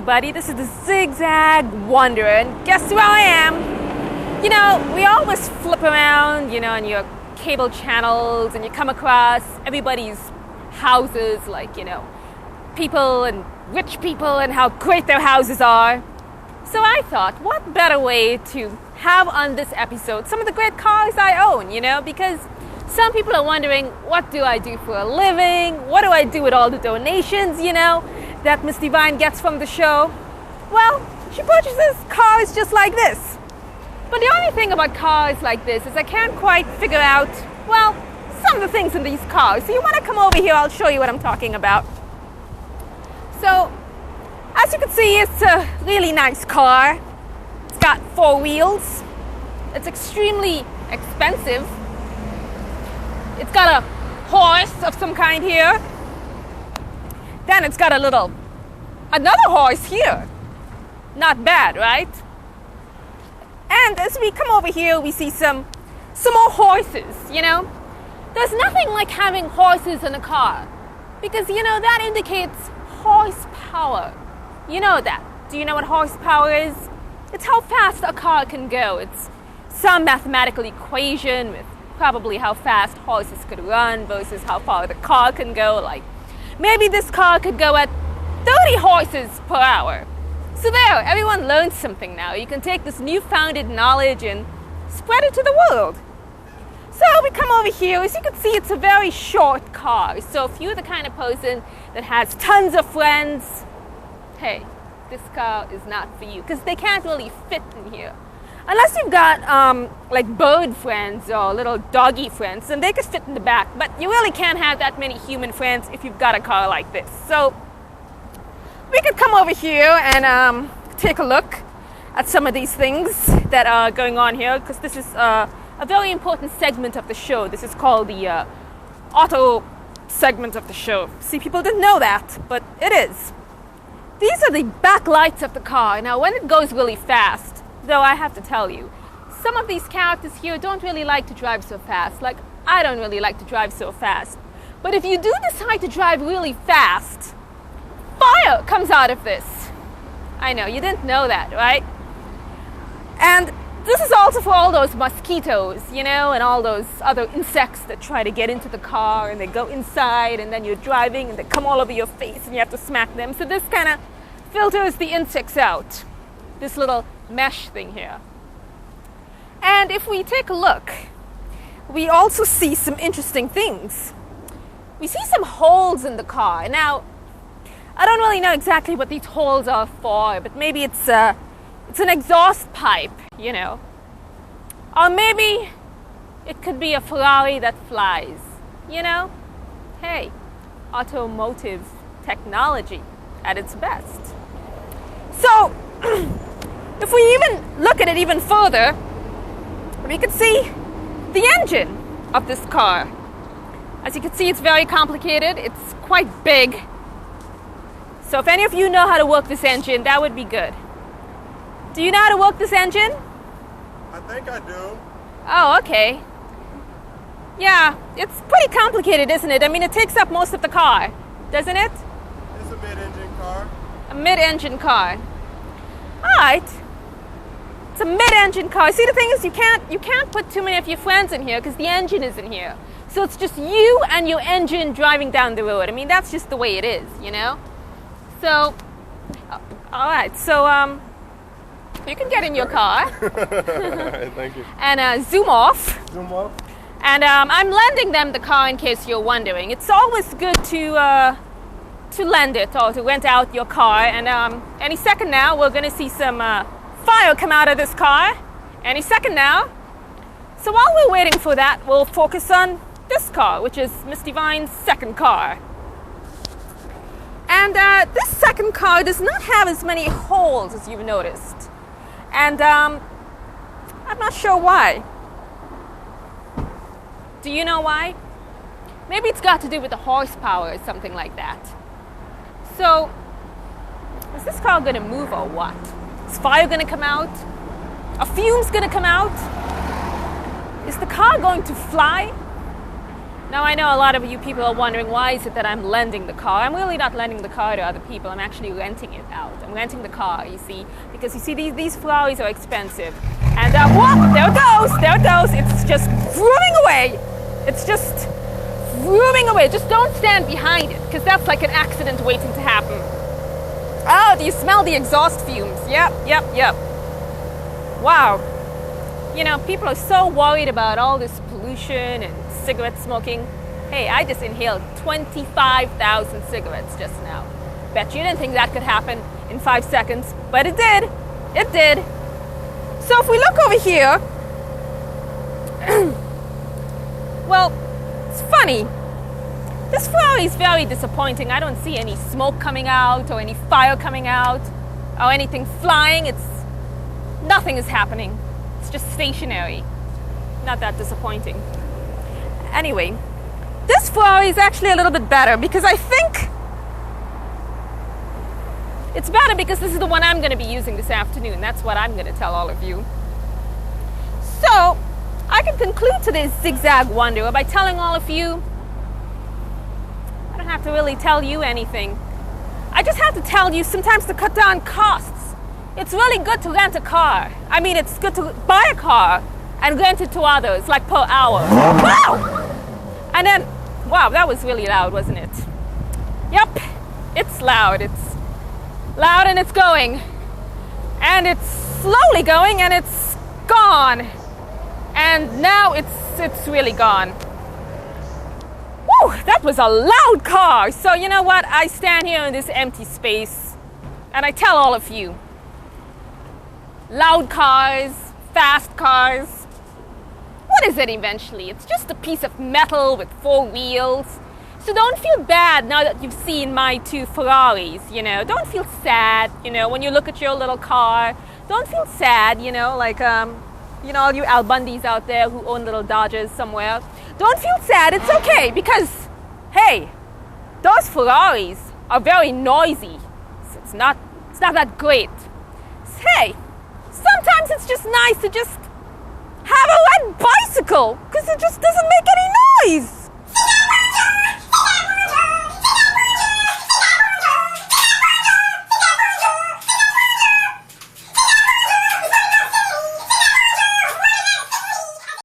everybody, this is the Zig Zag Wanderer, and guess who I am? You know, we always flip around, on your cable channels, and you come across everybody's houses, like, people and rich people and how great their houses are. So I thought, what better way to have on this episode some of the great cars I own, because some people are wondering, what do I do for a living? What do I do with all the donations, that Miss Divine gets from the show? Well, she purchases cars just like this. But the only thing about cars like this is I can't quite figure out, some of the things in these cars. So you want to come over here, I'll show you what I'm talking about. So, as you can see, it's a really nice car. It's got 4 wheels. It's extremely expensive. It's got a horse of some kind here. Then it's got another horse here. Not bad, right? And as we come over here, we see some more horses, There's nothing like having horses in a car. Because, that indicates horsepower. You know that. Do you know what horsepower is? It's how fast a car can go. It's some mathematical equation with probably how fast horses could run versus how far the car can go. Like, maybe this car could go at 30 horses per hour. So there, everyone learns something now. You can take this newfounded knowledge and spread it to the world. So we come over here. As you can see, it's a very short car. So if you're the kind of person that has tons of friends, hey, this car is not for you because they can't really fit in here. Unless you've got like bird friends or little doggy friends, and they could fit in the back. But you really can't have that many human friends if you've got a car like this. So we could come over here and take a look at some of these things that are going on here, because this is a very important segment of the show. This is called the auto segment of the show. See, people didn't know that, but it is. These are the backlights of the car. Now, when it goes really fast, though I have to tell you, some of these characters here don't really like to drive so fast. Like, I don't really like to drive so fast. But if you do decide to drive really fast, fire comes out of this. I know, you didn't know that, right? And this is also for all those mosquitoes, and all those other insects that try to get into the car and they go inside and then you're driving and they come all over your face and you have to smack them. So this kind of filters the insects out. This little mesh thing here. And if we take a look, we also see some interesting things. We see some holes in the car. Now, I don't really know exactly what these holes are for, but maybe it's an exhaust pipe, Or maybe it could be a Ferrari that flies, Hey, automotive technology at its best. So, if we even look at it even further, we can see the engine of this car. As you can see, it's very complicated. It's quite big. So if any of you know how to work this engine, that would be good. Do you know how to work this engine? I think I do. Oh, okay. Yeah, it's pretty complicated, isn't it? I mean, it takes up most of the car, doesn't it? It's a mid-engine car. A mid-engine car. All right. It's a mid-engine car. See, the thing is, you can't put too many of your friends in here because the engine isn't here. So it's just you and your engine driving down the road. I mean, that's just the way it is, So, all right. So, you can get in your car. Thank you. And zoom off. Zoom off. And I'm lending them the car in case you're wondering. It's always good to lend it or to rent out your car. And any second now, we're going to see some fire come out of this car. Any second now. So while we're waiting for that, we'll focus on this car, which is Miss Divine's second car. And this second car does not have as many holes as you've noticed. And I'm not sure why. Do you know why? Maybe it's got to do with the horsepower or something like that. So, is this car going to move or what? Is fire going to come out? Are fumes going to come out? Is the car going to fly? Now I know a lot of you people are wondering why is it that I'm lending the car. I'm really not lending the car to other people. I'm actually renting it out. I'm renting the car, you see, because you see these Ferraris are expensive. And whoop, there it goes. It's just zooming away. It's just zooming away. Just don't stand behind it, because that's like an accident waiting to happen. Oh, do you smell the exhaust fumes? Yep. Wow. You know, people are so worried about all this pollution and cigarette smoking. Hey, I just inhaled 25,000 cigarettes just now. Bet you didn't think that could happen in 5 seconds, but it did. It did. So if we look over here, well, it's funny. This Ferrari is very disappointing. I don't see any smoke coming out or any fire coming out or anything flying. Nothing is happening. It's just stationary. Not that disappointing. Anyway, this Ferrari is actually a little bit better because I think it's better because this is the one I'm going to be using this afternoon. That's what I'm going to tell all of you. So, I can conclude today's Zig Zag Wanderer by telling all of you, I don't have to really tell you anything. I just have to tell you sometimes to cut down costs. It's really good to rent a car. I mean, it's good to buy a car and rent it to others, like per hour. Wow! And then, wow, that was really loud, wasn't it? Yep, it's loud. It's loud and it's going. And it's slowly going and it's gone. And now it's really gone. Woo, that was a loud car. So you know what? I stand here in this empty space and I tell all of you, loud cars, fast cars, what is it eventually? It's just a piece of metal with 4 wheels. So don't feel bad now that you've seen my 2 Ferraris, you know. Don't feel sad, you know, when you look at your little car. Don't feel sad, you know, like, you know, all you Al Bundys out there who own little Dodges somewhere. Don't feel sad, it's okay, because, hey, those Ferraris are very noisy. So it's not that great. So, hey, sometimes it's just nice to just have a red bicycle, because it just doesn't make any noise.